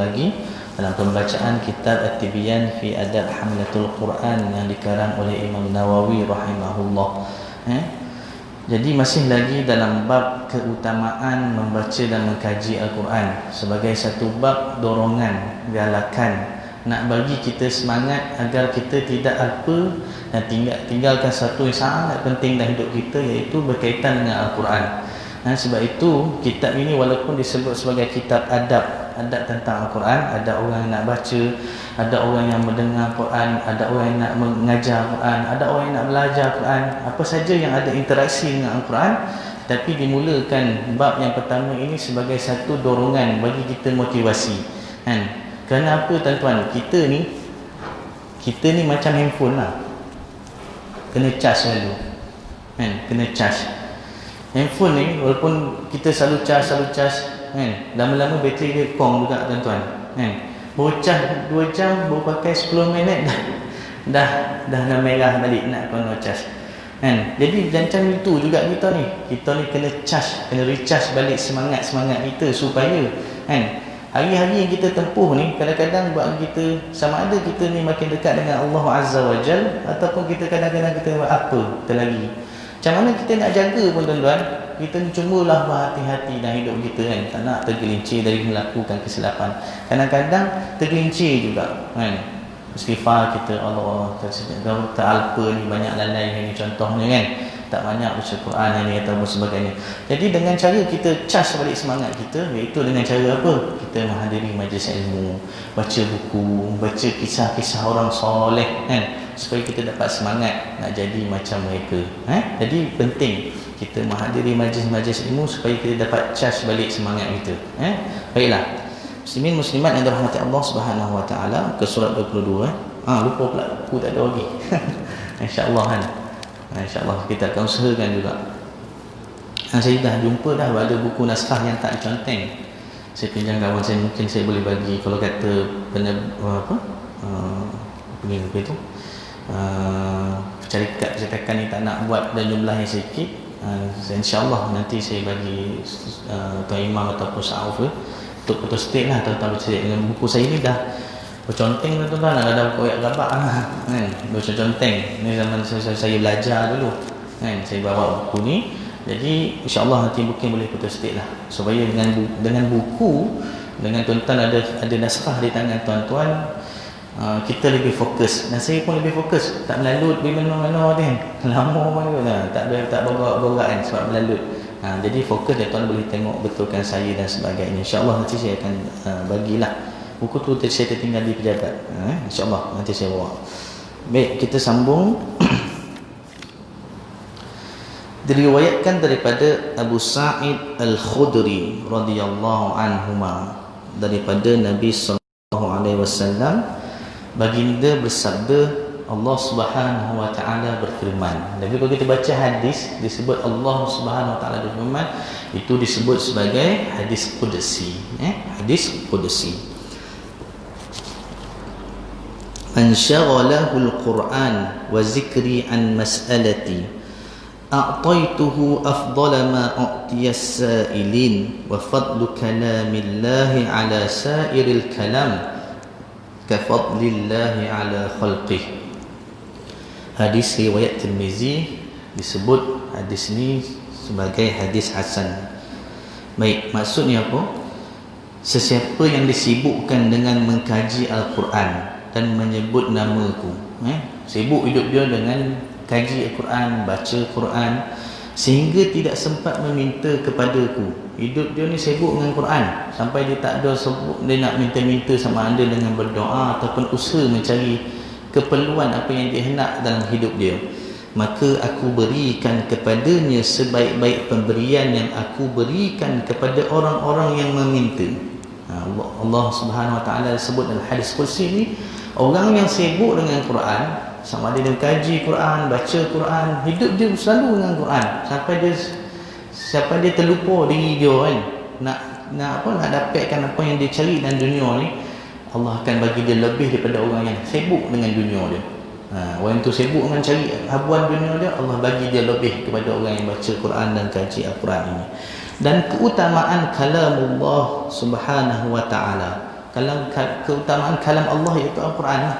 lagi dalam pembacaan kitab At-Tibyan fi Adab Hamlatul Quran yang dikarang oleh Imam Nawawi rahimahullah. Jadi masih lagi dalam bab keutamaan membaca dan mengkaji Al-Quran sebagai satu bab dorongan, galakan nak bagi kita semangat agar kita tidak apa dan tinggalkan satu yang sangat penting dalam hidup kita, iaitu berkaitan dengan Al-Quran. Sebab itu kitab ini walaupun disebut sebagai kitab adab tentang Al-Quran, ada orang yang nak baca, ada orang yang mendengar Quran, ada orang yang nak mengajar Quran, ada orang yang nak belajar Quran, apa saja yang ada interaksi dengan Al-Quran. Tapi dimulakan bab yang pertama ini sebagai satu dorongan bagi kita, motivasi. Kerana apa tuan-tuan? Kita ni macam handphone lah, kena charge dulu. Kena charge handphone ni, walaupun kita selalu charge, lama-lama bateri dia kong juga tuan-tuan. Baru charge 2 jam, baru pakai 10 minit dah merah balik nak kena charge. Jadi macam itu juga kita ni kena charge, kena recharge balik semangat kita supaya hari-hari yang kita tempuh ni, kadang-kadang buat kita, sama ada kita ni makin dekat dengan Allah Azza wa Jal, ataupun kita kadang-kadang kita buat apa kita lagi. Macam mana kita nak jaga pun tuan-tuan, kita ni cubalah berhati-hati dalam hidup kita tak nak tergelincir dari melakukan kesilapan. Kadang-kadang tergelincir juga istighfar kita, Allah teralpa ni, banyak lalai ni contohnya tak banyak baca Quran ni atau sebagainya. Jadi dengan cara kita charge balik semangat kita, iaitu dengan cara apa? Kita menghadiri majlis ilmu, baca buku, baca kisah-kisah orang soleh supaya kita dapat semangat nak jadi macam mereka. Jadi penting kita menghadiri majlis-majlis ilmu supaya kita dapat charge balik semangat kita. Baiklah, muslimin muslimat yang dirahmati Allah Subhanahu wa taala, ke surat 22. Lupa pula buku tak ada lagi. Insya-Allah InsyaAllah kita akan usahakan juga. Saya dah jumpa dah ada buku naskah yang tak diconteng. Saya pinjam kawan saya, mungkin saya boleh bagi. Kalau kata percetakan ni tak nak buat dan jumlahnya sedikit, InsyaAllah nanti saya bagi Tuan Imam ataupun Sa'uf untuk photostat lah, tuan-tuan bercerita dengan buku saya ni dah berconteng tuan-tuan, ada koyak gabak berconteng. Ni zaman saya belajar dulu saya bawa buku ni. Jadi insya-Allah nanti mungkin boleh photostat lah, supaya dengan buku, dengan tuan-tuan ada naskah di tangan tuan-tuan, kita lebih fokus dan saya pun lebih fokus, tak melalut di mana-mana lama pun tak borak-borak sebab melalut. Jadi fokus dan tuan boleh tengok betulkan saya dan sebagainya. Insya-Allah nanti saya akan bagilah buku tu, saya tertinggal di pejabat. InsyaAllah nanti saya bawa. Baik, kita sambung. Diriwayatkan daripada Abu Sa'id Al-Khudri radhiyallahu anhuma, daripada Nabi sallallahu alaihi wasallam, baginda bersabda, Allah Subhanahu wa taala berfirman. Jadi kalau kita baca hadis disebut Allah Subhanahu wa taala berfirman, itu disebut sebagai hadis qudsi. Hadis qudsi. Man syaghalahu al-Qur'an wa zikri an mas'alati a'taituhu afdala ma u'tiya as-sa'ilin wa fadlu kalamillahi ala sa'iril kalam ka fadlillahi ala khalqih. Hadis riwayat Tirmizi, disebut hadis ini sebagai hadis hasan. Baik, maksudnya apa? Sesiapa yang disibukkan dengan mengkaji Al-Quran dan menyebut namaku, sibuk hidup dia dengan kaji Al-Quran, baca Quran, sehingga tidak sempat meminta kepadaku. Hidup dia ni sibuk dengan Quran sampai dia tak ada sebut dia nak minta-minta sama ada dengan berdoa ataupun usaha mencari keperluan apa yang dia hendak dalam hidup dia, maka aku berikan kepadanya sebaik-baik pemberian yang aku berikan kepada orang-orang yang meminta. Allah Subhanahu wa taala sebut dalam hadis qudsi ni, orang yang sibuk dengan Quran, sama ada dia kaji Quran, baca Quran, hidup dia selalu dengan Quran sampai dia terlupa diri dia nak dapatkan apa yang dia cari dalam dunia ni, Allah akan bagi dia lebih daripada orang yang sibuk dengan dunia dia. Orang tu sibuk dengan cari habuan dunia dia, Allah bagi dia lebih kepada orang yang baca Quran dan kaji Al-Quran ini. Dan keutamaan kalamullah Subhanahu wa ta'ala, keutamaan kalam Allah iaitu Al-Quran lah.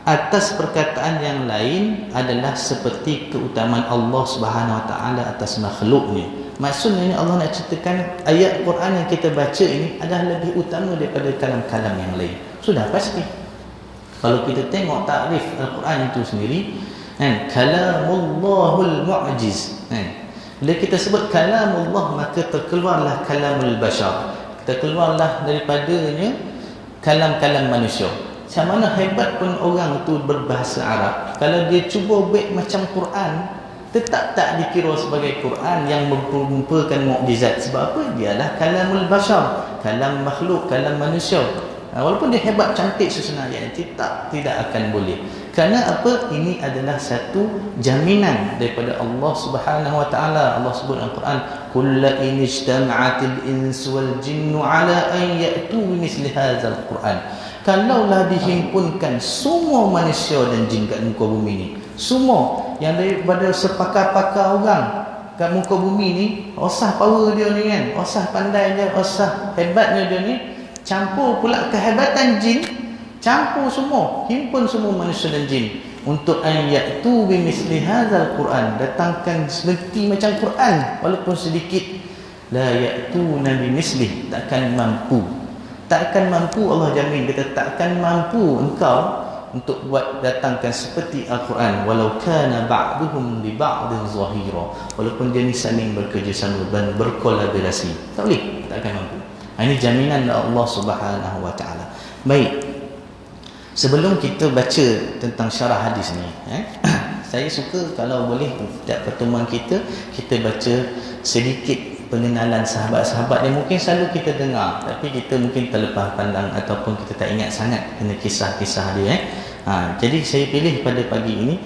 Atas perkataan yang lain adalah seperti keutamaan Allah Subhanahu Wa Taala atas makhluknya. Maksudnya Allah nak ceritakan ayat Quran yang kita baca ini adalah lebih utama daripada kalam-kalam yang lain. Sudah pasti. Kalau kita tengok takrif Al-Quran itu sendiri, kalamullahul mu'jiz. Bila kita sebut kalamullah, maka terkeluarlah kalamul bashar. Terkeluarlah daripadanya kalam-kalam manusia. Macam mana hebat pun orang tu berbahasa Arab, kalau dia cuba buat macam Quran, tetap tak dikira sebagai Quran yang merupakan mukjizat. Sebab apa? Dialah kalamul bashar, kalam makhluk, kalam manusia. Walaupun dia hebat, cantik susunan ayat, tidak akan boleh. Kerana apa? Ini adalah satu jaminan daripada Allah Subhanahu Wa Taala. Allah sebut dalam Quran, "Qul la in ijtama'atil insu wal jinnu 'ala an ya'tu bimithli hadzal Qur'an." Kalaulah dihimpunkan semua manusia dan jin kat muka bumi ni, semua yang daripada sepakar-pakar orang kat muka bumi ni, osah power dia ni kan, osah pandai dia, osah hebatnya dia ni, campur pula kehebatan jin, campur semua, himpun semua manusia dan jin untuk ayatu bimisli hadzal Quran, datangkan seperti macam Quran walaupun sedikit, la ya'tuna bimisli, takkan mampu. Takkan mampu, Allah jamin, kita takkan mampu engkau untuk buat datangkan seperti Al-Quran, walau kana ba'duhum li ba'din zahira, walaupun dia ni saling bekerjasama dan berkolaborasi, tak boleh, takkan mampu. Ini jaminan Allah Subhanahu Wa Taala. Baik, sebelum kita baca tentang syarah hadis ni, saya suka kalau boleh setiap pertemuan kita baca sedikit pengenalan sahabat-sahabat yang mungkin selalu kita dengar, tapi kita mungkin terlepas pandang ataupun kita tak ingat sangat kena kisah-kisah dia. Jadi saya pilih pada pagi ini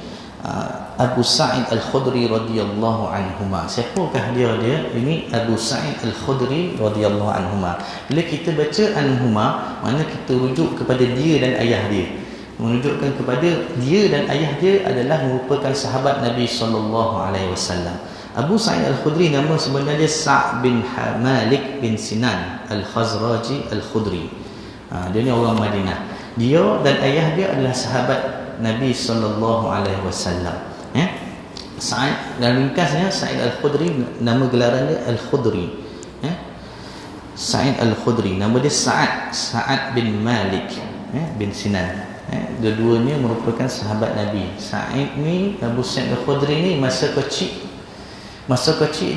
Abu Sa'id Al-Khudri radhiyallahu anhuma. Siapakah dia? Ini Abu Sa'id Al-Khudri radhiyallahu anhuma. Bila kita baca anhuma, mana kita rujuk kepada dia dan ayah dia, menunjukkan kepada dia dan ayah dia adalah merupakan sahabat Nabi sallallahu alaihi wasallam. Abu Sa'id Al-Khudri nama sebenarnya Sa' bin Malik bin Sinan Al-Khazraji Al-Khudri. Dia ni orang Madinah. Dia dan ayah dia adalah sahabat Nabi sallallahu alaihi wasallam. Sa'id, dalam ringkasnya Sa'id Al-Khudri, nama gelaran dia Al-Khudri. Sa'id Al-Khudri, nama dia Sa'ad bin Malik bin Sinan. Dua-duanya merupakan sahabat Nabi. Sa'id ni, Abu Sa'id Al-Khudri ni masa kecil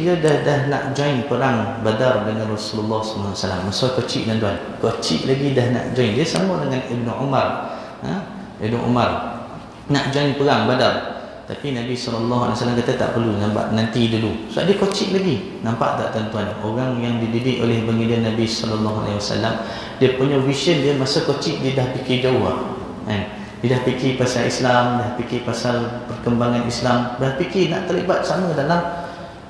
dia dah nak join perang Badar dengan Rasulullah SAW. Masa kecil tuan-tuan, kecil lagi dah nak join. Dia sama dengan Ibnu Umar. Ibnu Umar nak join perang Badar, tapi Nabi SAW kata tak perlu, nampak nanti dulu. Sebab dia kecil lagi. Nampak tak tuan-tuan, orang yang dididik oleh baginda Nabi SAW, dia punya vision dia masa kecil, dia dah fikir jauh. Dia dah fikir pasal Islam, dah fikir pasal perkembangan Islam, dah fikir nak terlibat sama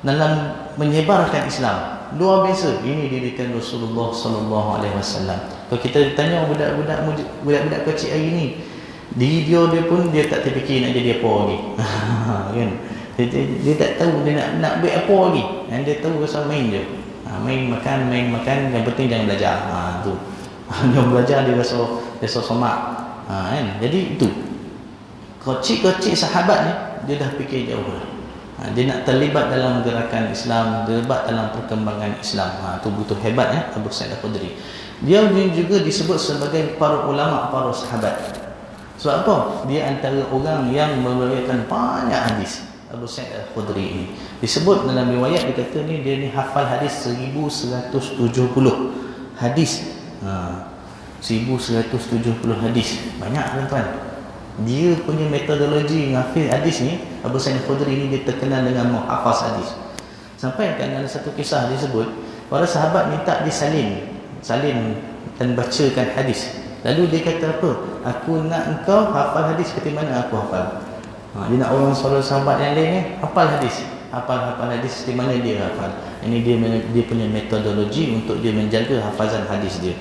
dalam menyebarkan Islam. Luar biasa. Ini didikan Rasulullah SAW. Kalau kita tanya budak-budak kecil hari ni, dia pun dia tak terfikir nak jadi apa lagi. Kan? Dia tak tahu dia nak buat apa lagi. Yang dia tahu pasal main je. Main makan, yang penting jangan belajar. Tu. Jangan belajar, dia rasa somak. Kan? Jadi itu. Kecil-kecil sahabat ni, dia dah fikir jauh lah. Dia nak terlibat dalam gerakan Islam, terlibat dalam perkembangan Islam. Itu betul hebat Abu Sa'id Al-Khudri. Dia juga disebut sebagai para ulama, para sahabat. Sebab apa? Dia antara orang yang meriwayatkan banyak hadis. Abu Sa'id Al-Khudri ini disebut dalam riwayat, dia kata dia ni hafal hadis 1170 hadis. 1170 hadis. Banyak tuan-tuan. Dia punya metodologi menghafal hadis ni, Abu Sa'id Al-Khudri ni dia terkenal dengan menghafaz hadis. Sampai kan dalam satu kisah disebut, para sahabat minta dia salin dan bacakan hadis. Lalu dia kata apa? Aku nak engkau hafal hadis seperti mana aku hafal. Dia nak orang sahabat yang lain hafal hadis. Hafal hadis seperti mana dia hafal. Ini dia punya metodologi untuk dia menjaga hafazan hadis dia.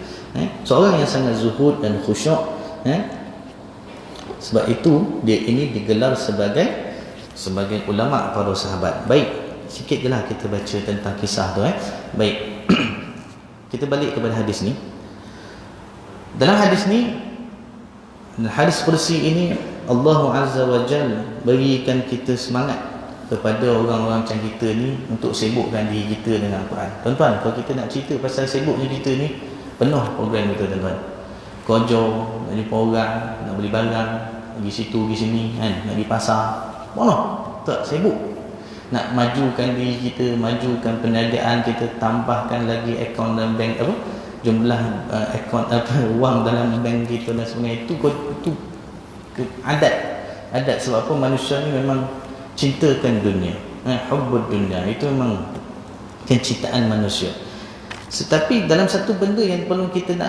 Seorang yang sangat zuhud dan khusyuk. Sebab itu dia ini digelar sebagai ulama para sahabat. Baik, sikit je lah kita baca tentang kisah tu. Baik. Kita balik kepada hadis ni. Dalam hadis ni, hadis kursi ini, Allah Azza wa Jalla berikan kita semangat kepada orang-orang macam kita ni untuk sibukkan diri kita dengan Al-Quran. Tuan-tuan, kalau kita nak cerita pasal sibuknya kita ni, penuh program kita tuan-tuan. Kerja, nak jumpa orang, nak beli barang, pergi situ, pergi sini, kan? Nak pergi pasar, penuh, tak sibuk. Nak majukan diri kita, majukan perniagaan kita, tambahkan lagi akaun dalam bank, apa? Jumlah akaun wang dalam bank kita dan sebagainya. Itu adat sebab apa manusia ni memang cintakan dunia, hubbud dunia, itu memang kecintaan manusia. Tetapi dalam satu benda yang perlu kita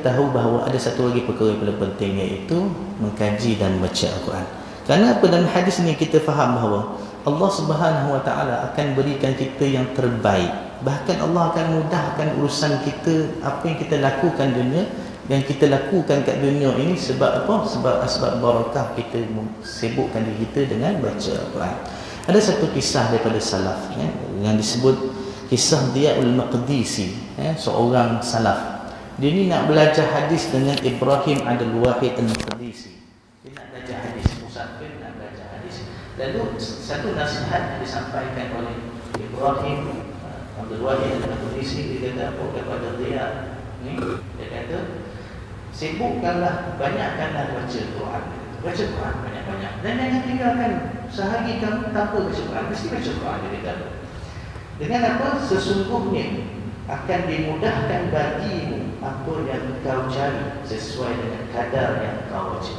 tahu bahawa ada satu lagi perkara yang paling penting, iaitu mengkaji dan membaca Al-Quran. Kerana apa, dalam hadis ini kita faham bahawa Allah Subhanahu Wa Taala akan berikan kita yang terbaik. Bahkan Allah akan mudahkan urusan kita, apa yang kita lakukan dunia, yang kita lakukan kat dunia ini sebab apa? Sebab barakah kita sibukkan diri kita dengan baca Al-Quran. Ada satu kisah daripada salaf, yang disebut kisah Diya'ul Maqdisi, seorang salaf. Dia ni nak belajar hadis dengan Ibrahim Abdul Wahid Al-Maqdisi. Dia nak belajar hadis, musafir nak belajar hadis. Lalu satu nasihat yang disampaikan oleh Ibrahim Abdul Wahid Al-Maqdisi, dia kata apa kepada dia ni? Dia kata, sibukkanlah, banyakkanlah baca Quran. Baca Quran banyak-banyak. Dan jangan tinggalkan sehari kamu tanpa baca Quran. Mesti baca Quran, dia kata. Dengan apa? Sesungguhnya akan dimudahkan bagimu apa yang kau cari sesuai dengan kadar yang kau baca.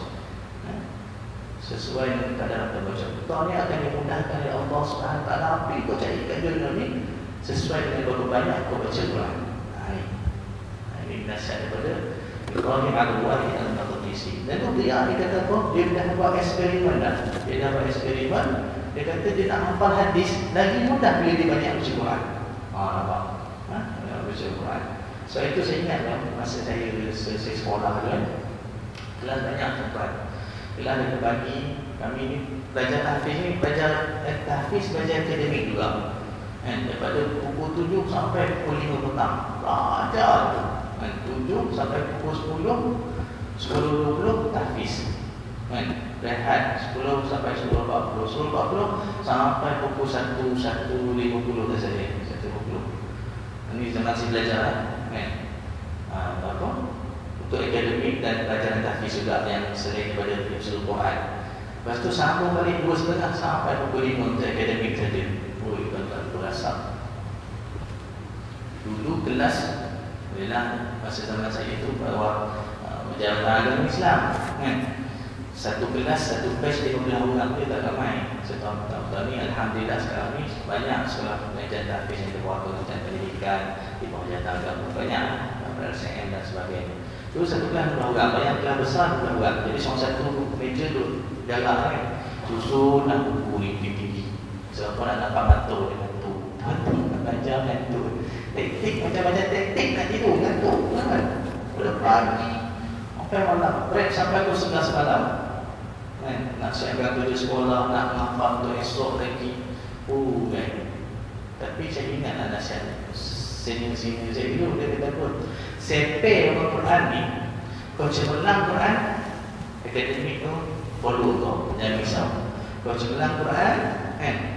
Sesuai dengan kadar yang kau baca. Betul, akan dimudahkan oleh Allah SWT. Apa yang kau cari kat dunia ni sesuai dengan berapa banyak kau baca Quran. Ini nasihat daripada Ibrahim Abdul Wahid Al-Maqdisi. Dan dia kata apa? Dia dah buat eksperimen dah. Dia dah buat eksperimen. Dia kata dia nak hafal hadis lagi mudah bila dia banyak baca Quran. Nampak? Baca Quran. So itu saya ingat masa saya sekolah kan. Kelas banyak tempat. Kelas dia bagi kami ni belajar tahfiz ni, belajar tahfiz, belajar akademik juga. Daripada pukul 7 sampai pukul 5 petang. Belajar tu. 7 sampai pukul 10, 10.20 tahfiz. Rehat 10 sampai 10.40, 10.40 sampai pukul 1.50 saja. 1.50. Ini zaman saya belajar apa? Untuk akademik dan pelajaran tahfiz juga yang sering pada Hifzul Quran. Lepas tu sambung balik 2.30 sampai pukul 5 untuk akademik saja. Tuan-tuan berasa. Dulu kelas, bila masa zaman saya itu bawa menjalankan agama Islam, satu kelas, satu batch 15 orang, dia tak ramai. Setahun ni alhamdulillah sekarang ni banyak sekolah pengajian tahfiz yang dibawa pengajian pendidikan, di bawah jabatan agama banyak, LSM dan sebagainya. Dulu satu kelas 15 orang, banyak kelas besar 15 orang. Jadi seorang satu meja tu jalan susun nak buku ni tinggi. Sebab nak nampak mantul dengan tu. Nak baca dengan tu. Teknik macam-macam teknik nak tidur dengan tu. Pada pagi sampai malam, break sampai pukul 11 malam. Nak siapkan kerja sekolah, nak menghafal untuk esok lagi. Tapi saya ingat nasihat senior-senior saya dulu, dia kata pun sepe Al-Quran ni, kau cemerlang Quran akademik tu follow kau, jangan risau. Kau cemerlang Quran,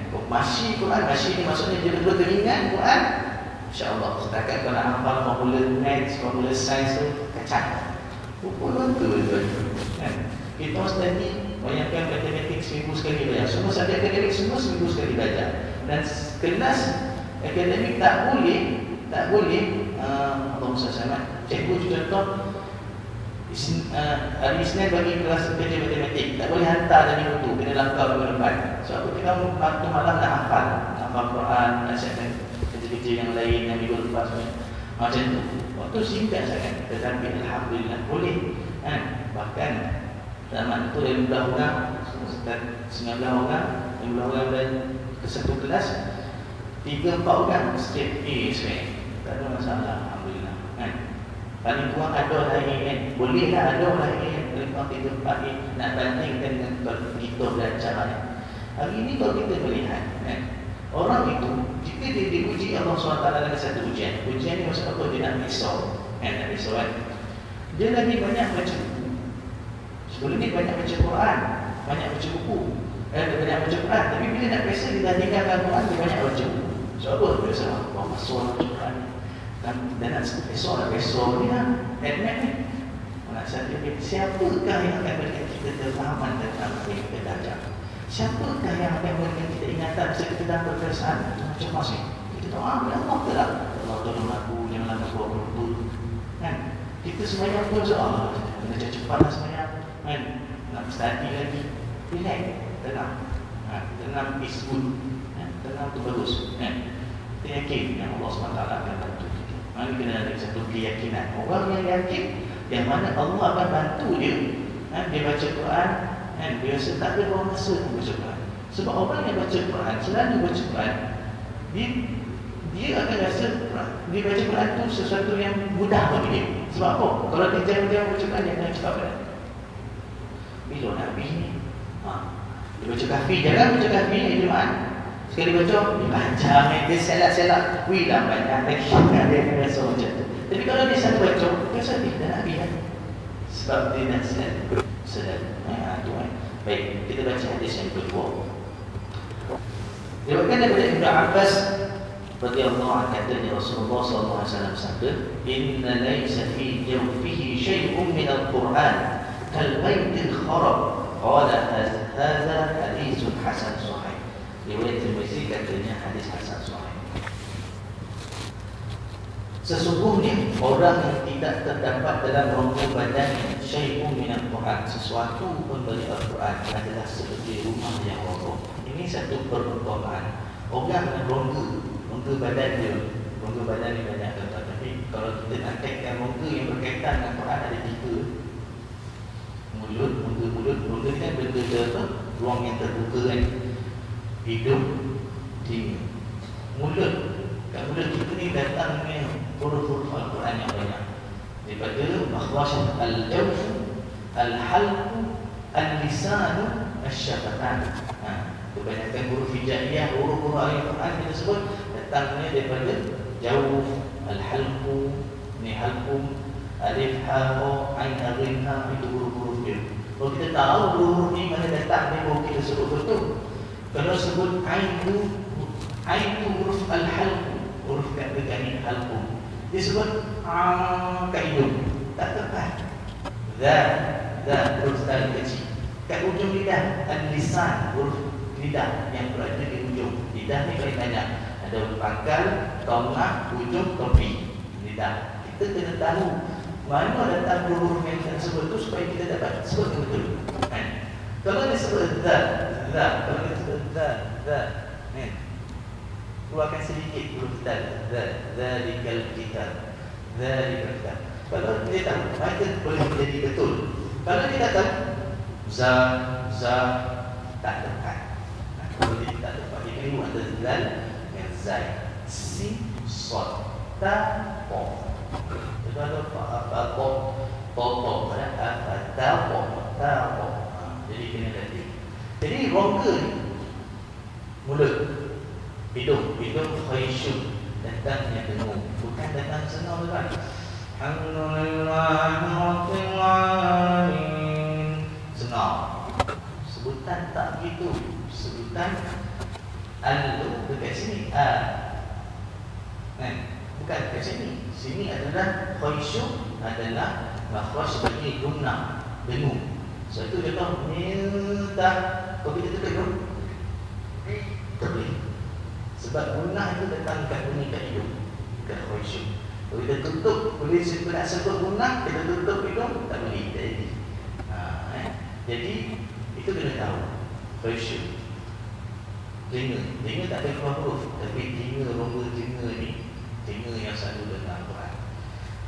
kau masih Quran, masih ni maksudnya dia betul teringat Quran, insya-Allah. Setakat kau nak hafal formula maths, formula sains tu kacang. Pukul tu kita study, banyakkan matematik seminggu sekali belajar. Semua subjek akademik semua seminggu sekali belajar. Dan kelas akademik tak boleh Allahumma salli alaihi cikgu contoh hari Isnin bagi kelas kerja matematik, tak boleh hantar dari minggu tu, kena langkah minggu depan. Sebab kita waktu malam nak hafal Quran, nak siapkan kerja-kerja yang lain yang minggu lepas macam tu. Waktu singkat sangat, tetapi alhamdulillah boleh. Bahkan zaman itu 15 orang, 19 orang, 15 orang dan ke satu kelas, 3-4 orang straight A sebenarnya. Tak ada masalah, alhamdulillah. Paling kurang ada lagi bolehlah ada lagi paling kurang 3-4 A nak bandingkan dengan kita belajar. Hari ini kalau kita melihat orang itu, jika dia diuji Allah SWT dengan satu ujian. Ujian ni maksud apa? Dia nak risau. Nak risau kan? Dia lagi banyak baca buku. Sebelum ni banyak baca Quran, banyak baca buku, banyak baca Quran. Tapi bila nak biasa dia dah tinggalkan Quran, dia banyak baca buku. So apa? Biasa bawa masuk baca Quran. Dan nak besok ni lah, admit ni. Nak saya siapakah yang akan berikan kita kefahaman tentang apa yang kita belajar? Siapakah yang akan berikan kita ingatan masa kita dalam perkasaan macam masih? Kita tahu Allah telah Allah tolong aku, janganlah aku buat betul. Kan? Kita semayang pun Allah kena cepatlah semayang. Kan? Nak study lagi, relax, tenang. Tenang is good. Tenang tu bagus. Kan? Kita yakin yang Allah SWT akan bantu kita. Mari kena ada satu keyakinan. Orang yang yakin yang mana Allah akan bantu dia. Dia baca Quran, dia rasa tak ada orang rasa dia baca Quran. Sebab orang yang baca Quran, selalu baca Quran, dia akan rasa dia baca Quran tu sesuatu yang mudah bagi dia. Sebab apa? Kalau dia jangan baca Quran, dia akan cakap pada bila Nabi ni dia baca kahfi, jangan baca kahfi ni Jumaat. Sekali baca, dia panjang, dia selak-selak. Wih lah banyak lagi. Dia akan rasa macam tu. Tapi kalau dia satu baca, dia rasa dia Nabi kan. Sebab dia nak sedar. Baik, kita baca hadis yang kedua. Diriwayatkan daripada Ibnu Abbas radhiyallahu anhu katanya Rasulullah sallallahu alaihi wasallam sabda, "Inna laysa fi jawfihi syai'un min al-Qur'an kal baitil kharab." Qala hadza haditsun hasan sahih. Riwayat Tirmizi katanya hadis hasan sahih. Sesungguhnya orang yang tidak terdapat dalam rongga badannya syai'un min al-Qur'an, sesuatu pun dari Al-Quran adalah seperti rumah yang roboh. Ini satu perumpamaan. Orang dengan rongga badan dia, rongga badan ni banyak contoh. Tapi kalau kita nak kaitkan rongga yang berkaitan dengan Quran ada 3. Mulut, rongga ni kan benda apa? Ruang yang terbuka kan. Hidung, telinga. Mulut, kat mulut kita ni datangnya huruf-huruf Al-Quran yang banyak. Daripada makhraj al-jawf, al-halq, al-lisan, al-syafatan. Kebanyakan huruf hijaiyah, huruf-huruf Al-Quran kita sebut datangnya daripada jawf, al-halq, ni halqum, alif, ha, o, ain, aghin, ha, itu huruf-huruf dia. Kalau kita tahu huruf ni mana datang, dia baru kita sebut betul. Kalau sebut ain tu huruf al-halq, huruf kat dekat ni halqum. Dia sebut kat hidung, tak tepat. Huruf tali kecil. Kat ujung lidah, al-lisan, huruf lidah yang berada di ujung. Lidah ni paling banyak. Ada pangkal, tengah, ujung, tepi. Lidah. Kita kena tahu mana datang huruf yang kita sebut tu supaya kita dapat sebut yang betul. Kan? Kalau disebut kalau disebut kan? Keluarkan sedikit huruf zalikal kitab. Kalau dia tahu, maka boleh menjadi betul. Kalau dia tak tahu, tak tepat. Kalau dia tak tepat, dia kena ada zal dengan zai, sin, sod, ta, po. Itu ada apa po, ta, po. Jadi kena ganti. Jadi rongga ni, mulut, hidung khaysyun, datangnya dengung, bukan datang senang tuan. Alhamdulillahirrahmanirrahim. Senang. Sebutan tak begitu. Sebutan al dekat sini bukan dekat sini. Sini adalah khaysyun, adalah makhraj sebagai gunnah, dengung. Sebab itu dia tahu minta. Kalau kita tekan tak boleh. Sebab gunnah itu datang kat bunyi kat hidung, kat khaysyun. Kalau kita tutup, boleh nak sebut gunnah, kita tutup hidung, tak boleh, tak jadi. Jadi itu kena tahu. Khaysyun, telinga tak ada keluar huruf, tapi telinga, rongga telinga ni, telinga yang selalu dengar Quran.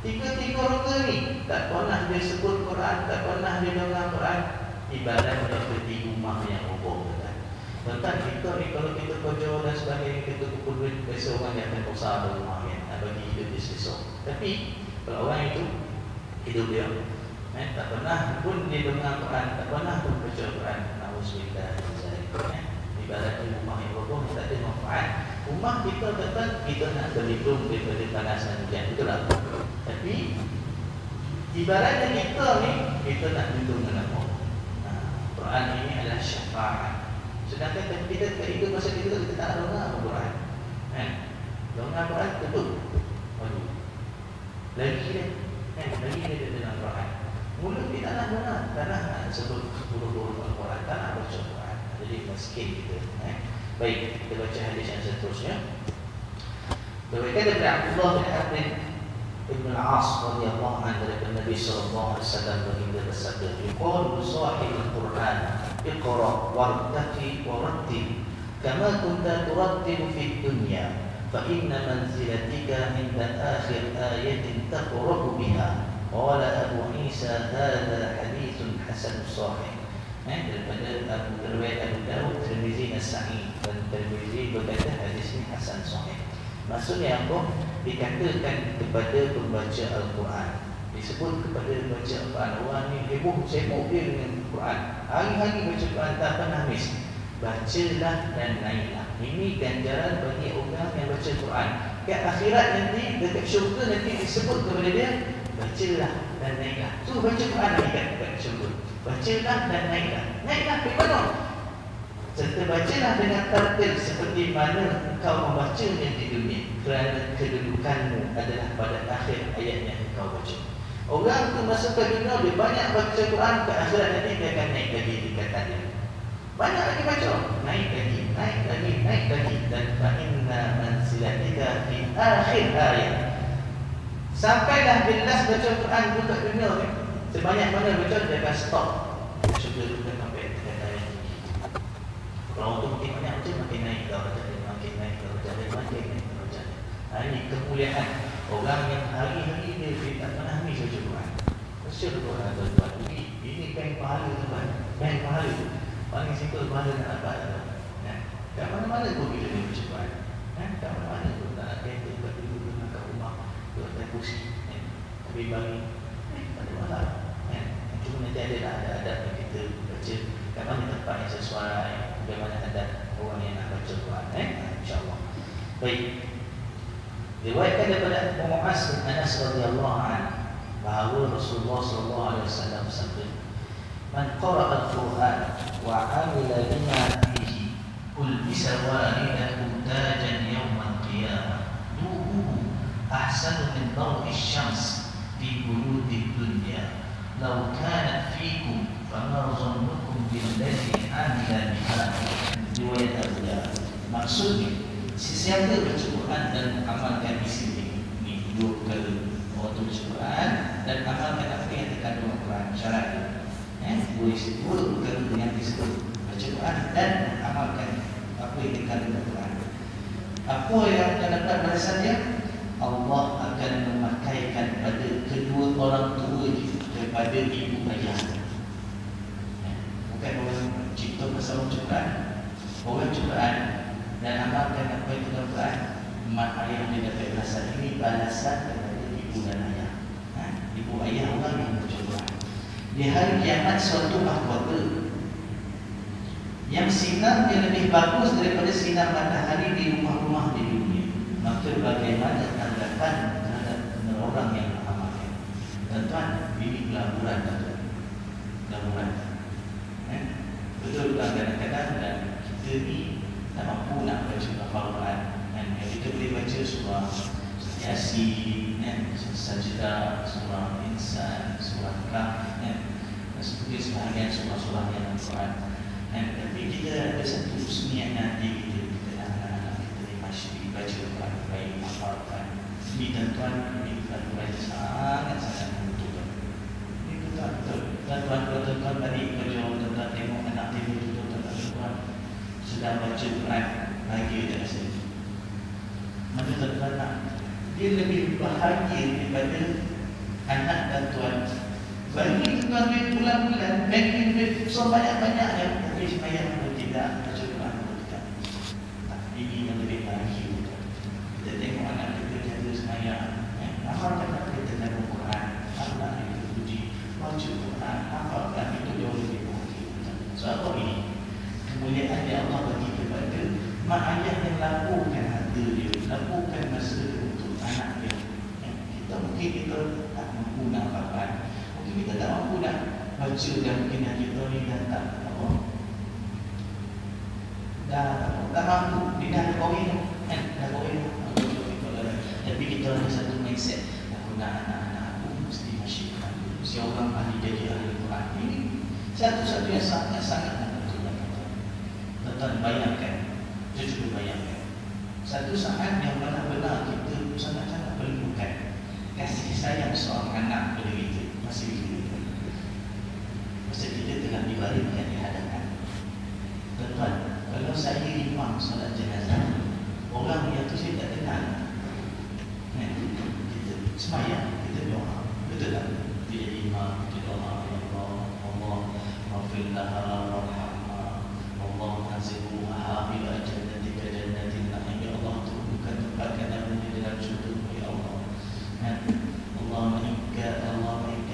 Tiga rongga ni tak pernah dia sebut Quran, tak pernah dia dengar Quran. Ibarat seperti rumah yang roboh. Tentang kita ni, kalau kita kerja dan sebagainya, kita kumpul duit, biasa orang yang akan besar ada rumah kan, nak bagi hidup dia selesai. Tapi kalau orang itu hidup dia tak pernah pun dia dengar Quran, tak pernah pun baca Quran, na'udzubillah, ibarat rumah yang roboh, tak ada manfaat. Rumah kita tetap kita nak berlindung daripada panasan hujan, betul tak? Tapi Ibaratnya kita ni, kita nak duduk dengan Allah. Quran ini adalah syafaat. Sedangkan kita hidup masa kita tak ada dengar Quran. Dengar Quran betul. Waduh. Lagi dia dengar Quran. Mulut kita nak dengar, tak nak sebut huruf-huruf Al-Quran, tak nak baca Quran. Jadi miskin kita. Baik, kita baca hadis yang seterusnya. Berkata daripada Abdullah bin Amr Ibn al-As radhiyallahu anhu daripada Nabi sallallahu alaihi wasallam baginda bersabda, "Yuqalu sahib al-Quran, iqra wartaqi warattil kama kunta turattil fi dunya, fa inna manzilatika inda akhir ayatin taqra'u biha." Qala Abu Isa, "Hadza haditsun hasan sahih." Daripada riwayat Abu Dawud, Tirmizi, Nasa'i dan Tirmizi berkata hadis ini hasan sahih. Maksudnya apa? Dikatakan kepada pembaca Al-Quran, disebut kepada pembaca Al-Quran, orang ni heboh sibuk dia dengan Al-Quran, hari-hari baca Quran tak pernah habis. Bacalah dan naiklah. Ini ganjaran bagi orang yang baca Quran. Kat akhirat nanti, dekat syurga nanti disebut kepada dia, bacalah dan naiklah. Tu baca Quran ni kat syurga. Bacalah dan naiklah. Naiklah ke mana? Serta bacalah dengan tartil seperti mana engkau membacanya di dunia, kerana kedudukanmu adalah pada akhir ayat yang engkau baca. Orang tu masuk ke dunia, dia banyak baca Quran, ke akhirat nanti dia akan naik lagi tingkatannya. Banyak lagi baca, naik lagi, naik lagi, naik lagi. Dan fa'inna manzilatika fi akhir ayat. Sampailah jelas baca Quran juga dunia ni. Sebanyak mana baca, dia akan stop. Syurga tu kan sampai tingkatan yang tinggi. Kalau tu makin banyak baca, makin naik darjah dia, makin naik darjah dia, makin naik darjah dia. Ini kemuliaan orang yang hari-hari dia tak pernah habis baca Quran. Kesian Quran tuan-tuan. Ini bank pahala tuan. Bank pahala. Paling simple pahala nak dapat. Kat mana-mana pun kita boleh baca Quran. Kat mana-mana pun tak nak kereta, kat dulu, kat rumah, kat atas kursi. Tapi bagi pada malam. Cuma nanti ada adab yang kita baca. Kat mana tempat yang sesuai, bagaimana adab orang yang nak baca Quran. InsyaAllah. Baik. Diriwayatkan daripada Mu'az bin Anas radhiyallahu anhu bahawa Rasulullah sallallahu alaihi wasallam bersabda, "Man qara'a al-Qur'an wa 'amila bima fihi, ulbisa walidahu tajan yawm al-qiyamah, nuruhu ahsanu min dawi asy-syams fi buyutid dunya. Law kanat fikum fama dhannukum billadhi 'amila biha." Riwayat Abu Dawud. Maksudnya, sesiapa baca Quran dan mengamalkan isi ini, dua perkara. Waktu baca Quran dan amalkan apa yang terkandung Quran, syarat dia. Dua perkara yang disebut baca Quran dan mengamalkan apa yang terkandung Quran. Apa yang akan dapat balasan dia? Allah akan memakaikan pada kedua orang tua kepada ibu ayah. Bukan orang cipta pasal baca Quran, orang Quran dan amalkan apa yang terkandung Quran, mak ayah dia dapat balasan. Ini balasan daripada ibu dan ayah. Ibu ayah orang yang baca Quran. Di hari kiamat suatu mahkota yang sinarnya lebih bagus daripada sinar matahari di rumah-rumah di dunia. Maka bagaimana tanggapan terhadap orang yang mengamalkan? Tuan-tuan, ini pelaburan tuan-tuan. Pelaburan. Betul kan kadang-kadang dan kita ni tak mampu nak baca Al-Quran. Kita boleh baca surah Yasin, Sajdah, surah Insan, surah Kahf, seperti sebahagian surah-surah yang Al-Quran. Tapi kita ada satu niat nanti kita nak anak-anak kita ni masih baca Al-Quran baik, hafalkan. Ini tuan-tuan, ini pelaburan sangat-sangat membutuhkan. Ini betul-betul. Tuan-tuan tadi kerja, tuan-tuan tengok anak TV tuan-tuan Al-Quran sedang baca Quran, bahagia dia rasa. Mana tuan-tuan nak? Dia lebih bahagia daripada anak dan tuan. Bagi tuan duit bulan-bulan, banking duit so banyak-banyaknya, tapi semayang pun tidak, baca Quran pun tidak. Ini yang lebih bahagia. Kita tengok anak kita jaga semayang, hafalkan apa kita dalam Quran, Allah itu puji, baca Quran, hafalkan, itu jauh lebih bahagia. So apa ini? Kemuliaan yang Allah bagi kepada mak ayah yang lakukan harta dia, lakukan masa dia untuk anak dia. Kita mungkin kita tak mampu nak hafalkan, kita tak mampu nak baca dan mungkin kita ni dah tak apa, dah mampu, dia dah kahwin kan, dah kahwin. Tapi kita ada satu mindset, aku nak anak-anak aku mesti masyarakat, mesti orang ahli jadi ahli Quran. Ini satu-satu yang sangat menentukan. Tuan-tuan bayangkan, cuba bayangkan, satu saat yang benar-benar kita sangat-sangat perlukan kasih sayang seorang anak pada kita, masih kita, masa kita telah dibaringkan di hadapan. Tuan-tuan, kalau saya imam solat jenazah, orang yang tu saya tak kenal, kita semayang, kita doa, betul tak? Dia jadi imam, kita doa, ya Allah, Allah maghfir laha warhamha, Allah anzilha ila jannatika jannatin na'im, ya Allah, bukan tempatkan namun di dalam syurga, ya Allah. Allahumma inka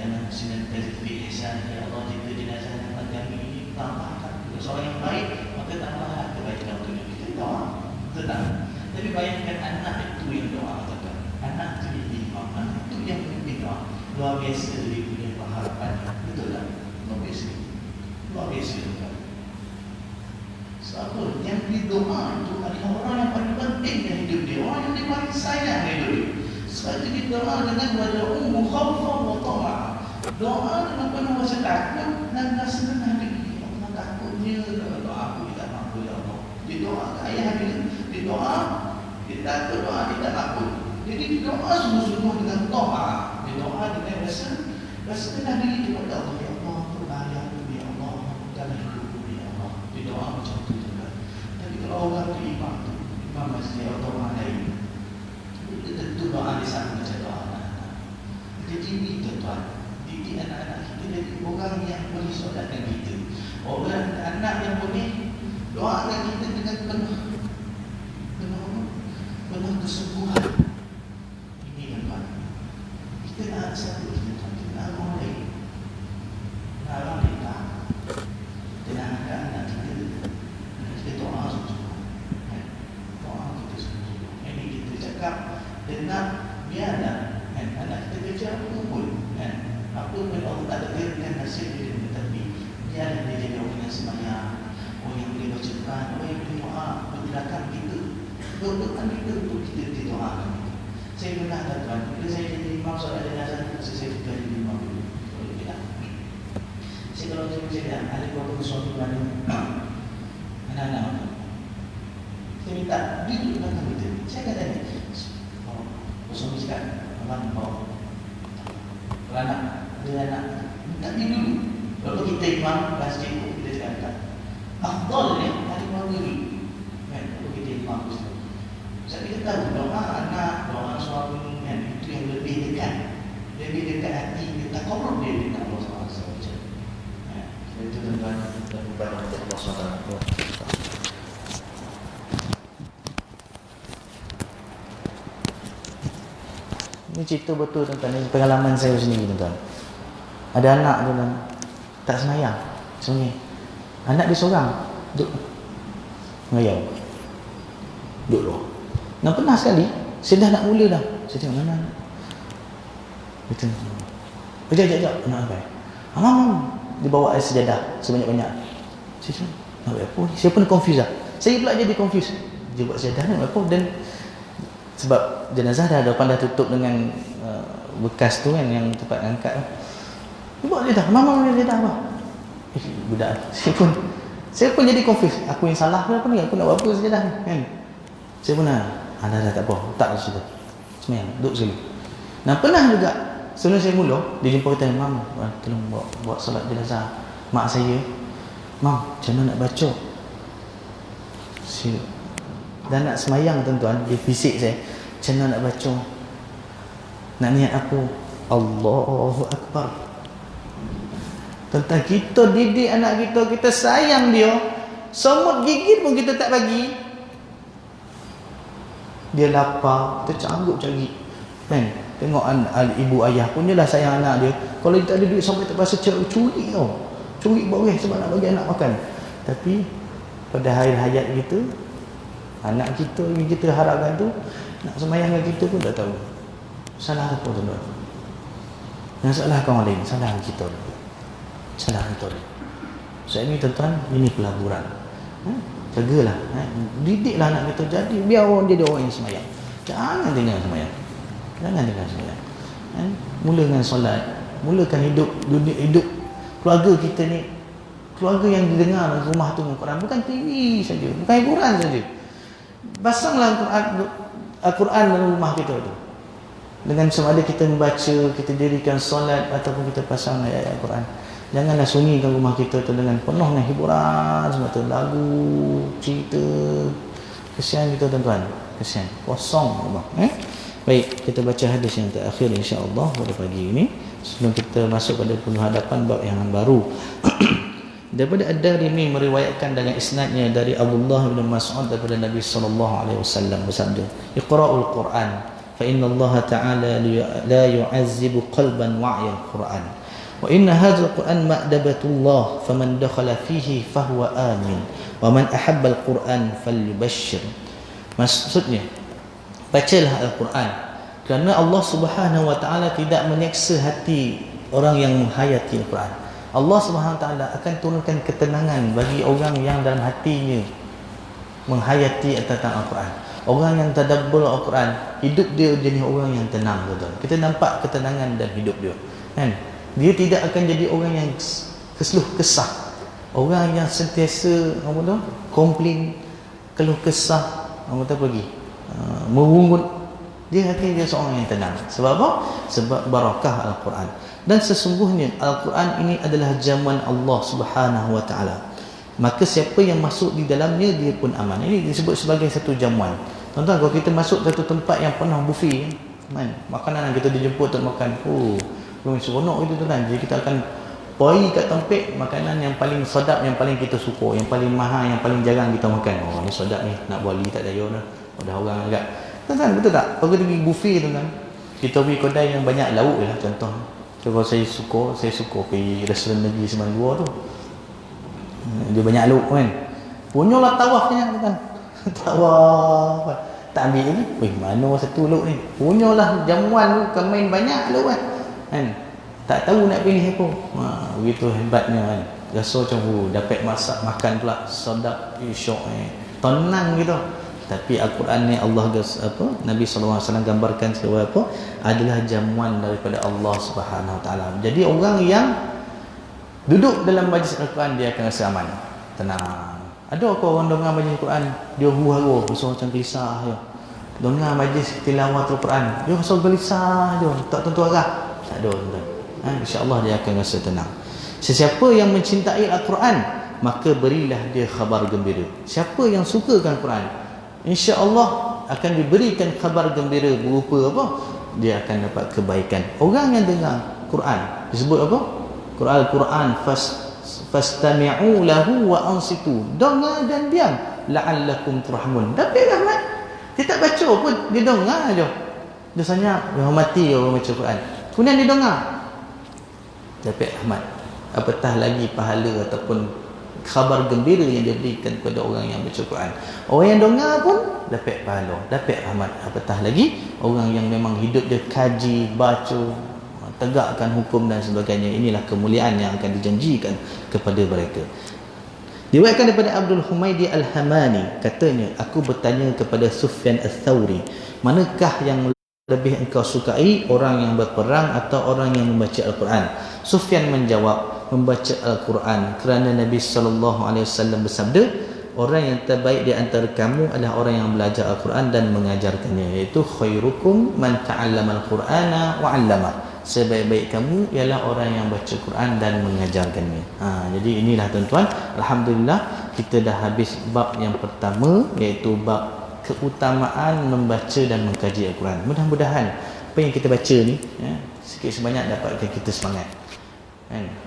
nahsinan fi ihsan, ya Allah, jika jenazah dapat kami ini tambahkan seorang yang baik, maka tambahlah kebaikan untuk kita. Doa, tenang. Tapi bayangkan anak itu yang doa, katakan anak itu yang imam, anak itu yang memimpin doa. Luar biasa dia punya pengharapannya, betul tak? Luar biasa, luar biasa kan? Sebab yang didoa itu adalah orang yang paling penting dalam hidup dia, orang yang dia paling sayang dalam hidup dia. Sebab itu dia doa dengan wada'uhu khawfan wa tama'a, doa dengan penuh rasa takut dan rasa rendah diri. Allah takutnya kalau doa aku tidak mampu, ya Allah. Dia doa ke ayah dia, dia doa, dia takut doa, dia tak mampu. Jadi dia doa sungguh-sungguh dengan tama'a, dia doa dengan rasa rendah diri kepada Allah. Ya Allah, berbahaya aku, ya Allah, dalam hidupku, ya Allah. Dia doa macam itu juga. Tapi kalau orang itu imam masjid atau orang lain, tentu doa dia sama macam doa anak-anak. Jadi ini tuan-tuan, didik anak-anak kita jadi orang yang boleh solatkan kita, orang anak yang boleh doakan kita dengan penuh kesungguhan. Ini tuan-tuan, kita nak satu, kita nak orang lain, nak orang lain tak, kita nak anak-anak kita doa sungguh-sungguh, doa kita sungguh-sungguh. Ini kita cakap dengan biarlah anak kita kerja kumpul, apa pun Allah tak takdirkan nasib dia, tetapi biarlah dia jadi orang yang semayang, orang yang boleh baca Quran, orang yang boleh doa bergerakkan kita, berdoakan kita untuk kita didoakan. Saya pernah tuan, bila saya jadi imam solat jenazah, saya juga jadi imam dulu. Kalau tidak, saya kalau saya ada beberapa suami mana anak-anak, saya minta dia duduk belakang kita. Saya akan tanya, suami cakap, abang bawa anak, dia anak, minta dia dulu. Kalau kita imam masjid pun kita cakap afdal ni ada keluarga ni kan, kalau kita imam Islam. Sebab kita tahu doa anak, doa suami kan, itu yang lebih dekat hati kita, korup dia dengan Allah SWT. Itu tuan-tuan dan puan-puan Allah SWT. Ini cerita betul tuan-tuan, ini pengalaman saya sendiri tuan-tuan. Ada anak tu kan, tak semayang sungai. Anak dia seorang duduk ngayau, duduk luar. Dan pernah sekali saya dah nak mula dah, saya tengok mana betul. Kejap nak apa? Abang dia bawa air sejadah sebanyak-banyak. Saya cakap, nak buat apa ni? Saya pun confused lah. Saya pula jadi confused. Dia buat sejadah nak buat apa? Dan sebab jenazah dah depan dah tutup dengan bekas tu kan, yang tempat angkat tu. Dia buat sejadah. Mama dia sejadah apa? Budak. Saya pun jadi confused. Aku yang salah ke apa ni? Aku nak buat apa sejadah ni? Kan? Saya pun dah tak apa. Tak cerita. Semayang. Duduk sekali. Dan pernah juga sebelum saya mula, dia jumpa kita, Mam, tolong buat solat jenazah mak saya. Mam, macam mana nak baca? Dan nak semayang tuan-tuan, dia fisik saya, macam mana nak baca? Nak niat apa? Allahu Akbar. Tuan-tuan, kita didik anak kita sayang dia, semut gigit pun kita tak bagi. Dia lapar, kita canggup cari, kan? Tengok ibu ayah pun je lah sayang anak dia. Kalau dia tak ada duit sampai terpaksa curi tau. Curi bawah sebab nak bagi anak makan. Tapi pada hari hayat kita, anak kita yang kita harapkan tu nak semayang dengan kita pun tak tahu. Salah apa tuan-tuan? Jangan salahkan orang lain, salahkan kita. Salahkan kita. So ini tuan-tuan, ini pelaburan. Jagalah, didiklah anak kita jadi biar orang jadi orang yang semayang. Jangan tinggal semayang. Jangan tinggal semayang. Mula dengan solat, mulakan hidup dunia, hidup keluarga kita ni, keluarga yang didengar rumah tu Al-Quran, bukan TV saja, bukan hiburan saja. Pasanglah Al-Quran dalam rumah kita tu. Dengan sama ada kita membaca, kita dirikan solat ataupun kita pasang ayat Al-Quran. Janganlah sunyikan rumah kita tu dengan penuh dengan hiburan semua tu, lagu, cerita. Kesian kita tuan-tuan, kesian, kosong rumah. Baik, kita baca hadis yang terakhir insya-Allah pada pagi ini sebelum kita masuk pada penghadapan bab yang baru. Daripada Ad-Darimi meriwayatkan dengan isnadnya dari Abdullah bin Mas'ud daripada Nabi sallallahu alaihi wasallam bersabda, "Iqra'ul Qur'an fa inna Allah ta'ala la yu'azzibu qalban wa'ya al-Qur'an. Wa inna hadzal Qur'an ma'dabatullah faman dakhala fihi fahuwa amin wa man ahabba al-Qur'an falyubashshir." Maksudnya, bacalah Al-Quran kerana Allah Subhanahu wa taala tidak menyeksa hati orang yang menghayati Al-Quran. Allah Subhanahu wa taala akan turunkan ketenangan bagi orang yang dalam hatinya menghayati tentang Al-Quran. Orang yang tadabbur Al-Quran, hidup dia jadi orang yang tenang, betul. Kita nampak ketenangan dalam hidup dia. Kan? Dia tidak akan jadi orang yang keseluh kesah. Orang yang sentiasa komplain, keluh kesah, pergi merungut. Dia hati dia seorang yang tenang. Sebab apa? Sebab barakah Al-Quran. Dan sesungguhnya Al-Quran ini adalah jamuan Allah Subhanahu wa taala. Maka siapa yang masuk di dalamnya dia pun aman. Ini disebut sebagai satu jamuan. Tuan-tuan, kalau kita masuk satu tempat yang penuh buffet, makanan yang kita dijemput untuk makan, belum seronok itu tuan-tuan. Jadi kita akan poi kat tempat makanan yang paling sedap, yang paling kita suka, yang paling mahal, yang paling jarang kita makan. Ni sedap ni, nak buali tak daya dah. Dah orang agak. Tuan-tuan, betul tak? Kalau kita pergi buffet tuan-tuan, kita pergi kedai yang banyak lauk je lah contoh. Kalau saya suka pergi restoran negeri Semanggur tu. Dia banyak lauk kan. Punyalah tawafnya tuan-tuan. Tawaf. Tak ambil lagi. Mana satu lauk ni? Punyalah jamuan tu kan main banyak lauk kan. Tak tahu nak pilih apa. Begitu hebatnya kan. Rasa macam dapat masak makan pula sedap, syok tenang gitu. Tapi Al-Quran ni Nabi SAW gambarkan sebagai apa? Adalah jamuan daripada Allah Subhanahu Wa Taala. Jadi orang yang duduk dalam majlis Al-Quran dia akan rasa aman, tenang. Ada kau orang dengar majlis Al-Quran dia huru-hara, rasa macam gelisah je. Dengar majlis tilawah Al-Quran dia rasa gelisah je, tak tentu arah. Tak ada tuan-tuan. Insya-Allah dia akan rasa tenang. Sesiapa yang mencintai Al-Quran, maka berilah dia khabar gembira. Siapa yang sukakan Al-Quran, insya-Allah akan diberikan khabar gembira berupa apa? Dia akan dapat kebaikan. Orang yang dengar Quran disebut apa? Quran fastami'u lahu wa ansitu. Dengar dan diam la'allakum turhamun. Dapat rahmat. Dia tak baca pun, dia dengar aja. Biasanya dia hormati orang baca Quran. Kemudian dia dengar. Dapat rahmat. Apatah lagi pahala ataupun khabar gembira yang diberikan kepada orang yang baca Quran. Orang yang dengar pun dapat pahala, dapat rahmat. Apatah lagi orang yang memang hidup dia kaji, baca, tegakkan hukum dan sebagainya. Inilah kemuliaan yang akan dijanjikan kepada mereka. Diriwayatkan daripada Abdul Humaidi Al-Hamani, katanya, aku bertanya kepada Sufyan Ats-Tsauri, manakah yang lebih engkau sukai, orang yang berperang atau orang yang membaca Al-Quran? Sufyan menjawab, membaca Al-Quran, kerana Nabi SAW bersabda, orang yang terbaik di antara kamu adalah orang yang belajar Al-Quran dan mengajarkannya, iaitu khairukum man ta'allama Al-Qur'ana wa 'allama. Sebaik-baik kamu ialah orang yang baca Quran dan mengajarkannya. Jadi inilah tuan-tuan, alhamdulillah kita dah habis bab yang pertama, iaitu bab keutamaan membaca dan mengkaji Al-Quran. Mudah-mudahan apa yang kita baca ni sikit sebanyak dapatkan kita semangat.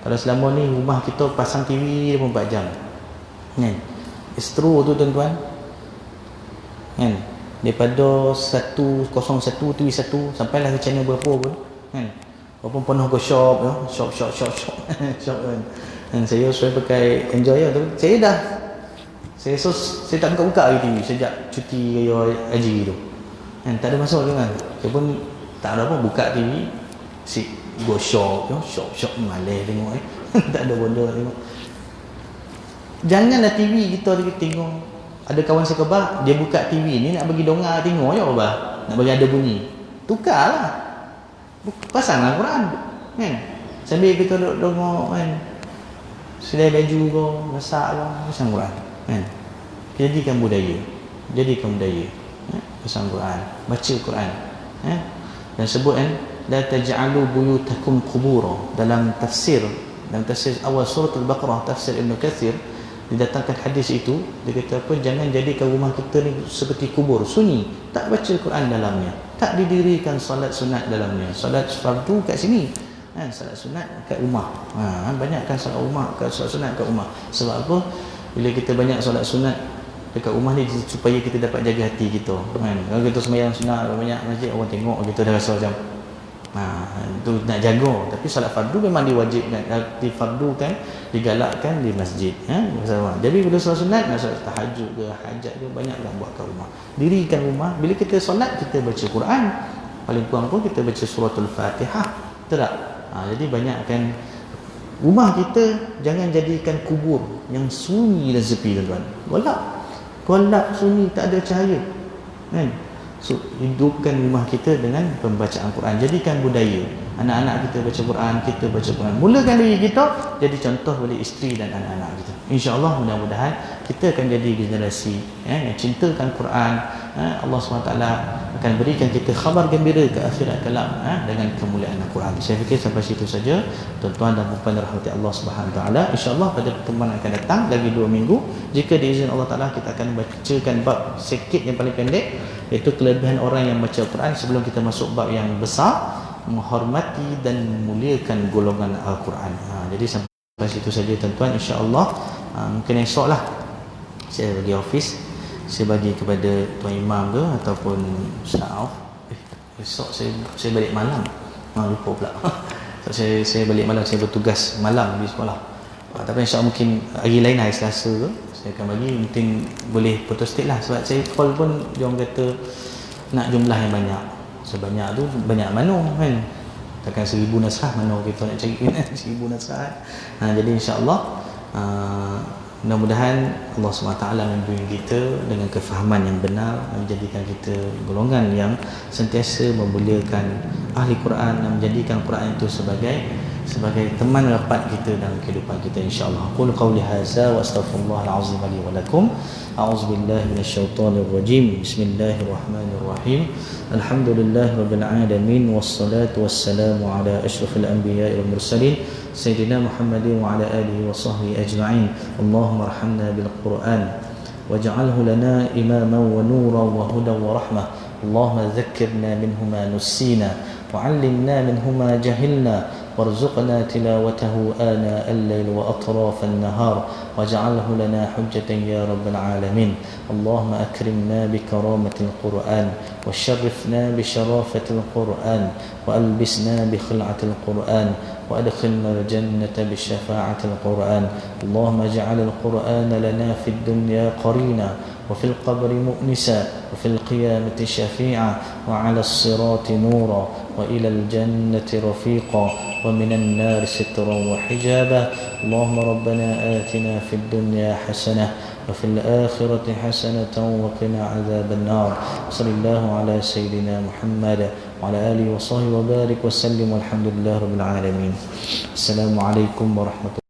Kalau selama ni rumah kita pasang TV 24 jam, Astro tu tuan-tuan, daripada 101 TV 1 sampailah ke channel berapa pun, walaupun penuh ke shop shop kan. Saya pakai Enjoy tu. Saya tak buka-buka lagi TV sejak cuti raya haji tu. Tak ada masuk dengan. Saya pun tak ada apa, buka TV, si gosok, syok malah tengok tak ada benda tengok. Janganlah TV kita tengok. Ada kawan saya kebah, dia buka TV ni nak bagi dongar tengok je apa? Nak bagi ada bunyi. Tukarlah. Pasanglah Quran. Kan? Sambil kita duduk tengok kan. Selai baju kau, masak kau, pasang Quran. Kan? Jadikan budaya. Pasang Quran, baca Quran. Dan sebut kan, la taj'alu buyutakum qubura. Dalam tafsir awal surah Al-Baqarah, tafsir Ibn Kathir, didatangkan hadis itu, dia kata apa, jangan jadikan rumah kita ni seperti kubur, sunyi, tak baca Quran dalamnya, tak didirikan salat sunat dalamnya. Salat fardu kat sini, salat sunat kat rumah. Banyakkan salat rumah, salat sunat kat rumah. Sebab apa? Bila kita banyak salat sunat dekat rumah ni, supaya kita dapat jaga hati kita. Kalau kita sembahyang sunat banyak masjid, orang tengok kita dah rasa macam itu nak jaga. Tapi salat fardu memang diwajibkan, difardukan, digalakkan di masjid. Jadi bila salat sunat, nak salat tahajud ke, hajat ke, banyaklah buat kat rumah. Dirikan rumah. Bila kita solat, kita baca Quran. Paling kurang pun kita baca suratul Fatihah. Betul tak? Jadi banyakkan rumah kita, jangan jadikan kubur yang sunyi dan sepi, tuan-tuan. Gelap sunyi, tak ada cahaya. So, hidupkan rumah kita dengan pembacaan Quran. Jadikan budaya. Anak-anak kita baca Quran, kita baca Quran. Mulakan diri kita jadi contoh bagi isteri dan anak-anak kita. InsyaAllah mudah-mudahan kita akan jadi generasi yang cintakan Quran. Allah SWT akan berikan kita khabar gembira ke akhirat kelak dengan kemuliaan Al-Quran. Saya fikir sampai situ saja, tuan-tuan dan puan-puan rahmati Allah SWT. InsyaAllah pada pertemuan akan datang lagi 2 minggu, jika diizin Allah Ta'ala, kita akan bacakan bab sikit yang paling pendek, iaitu kelebihan orang yang baca Quran, sebelum kita masuk bab yang besar, menghormati dan memuliakan golongan Al-Quran. Jadi sampai situ saja, tuan-tuan. InsyaAllah mungkin esok lah saya bagi office, saya bagi kepada Tuan Imam ke ataupun Ustaz Auf. Esok saya balik malam. Lupa pula. saya balik malam, saya bertugas malam di sekolah. Tapi insyaAllah mungkin hari lain, hari Selasa ke, saya akan bagi, mungkin boleh photostat lah. Sebab saya call pun dia orang kata nak jumlah yang banyak. Sebanyak tu banyak mana kan? Takkan 1000 naskah, mana kita nak cari 1000 naskah. Jadi insyaAllah mudah-mudahan Allah SWT membimbing kita dengan kefahaman yang benar, menjadikan kita golongan yang sentiasa memuliakan ahli Quran, dan menjadikan Quran itu sebagai teman rapat kita dalam kehidupan kita, insyaAllah. Qul qawli hadza wa astaghfirullahal azim li wa lakum. A'udzubillahi minasyaitonir rajim. Bismillahirrahmanirrahim. Alhamdulillahirabbil alamin, wassalatu wassalamu ala asyrafil anbiya'i wal mursalin sayyidina Muhammadin wa ala alihi wa sahbihi ajma'in. Allahumma arhamna bil Qur'an waj'alhu lana imaman wa nuran wa hudan wa rahmah. Allahumma dhakkirna minhu ma nussina wa 'allimna minhu ma jahilna وارزقنا تلاوته آناء الليل وأطراف النهار واجعله لنا حجة يا رب العالمين. اللهم أكرمنا بكرامة القرآن وشرفنا بشرافة القرآن وألبسنا بخلعة القرآن وأدخلنا الجنة بشفاعة القرآن. اللهم اجعل القرآن لنا في الدنيا قرينا وفي القبر مؤنسا وفي القيامة شفيعا وعلى الصراط نورا وإلى الجنة رفيقا ومن النار سترا وحجابا. اللهم ربنا آتنا في الدنيا حسنة وفي الآخرة حسنة وقنا عذاب النار. صلى الله على سيدنا محمد وعلى آله وصحبه وبارك وسلم والحمد لله رب العالمين. السلام عليكم ورحمة الله.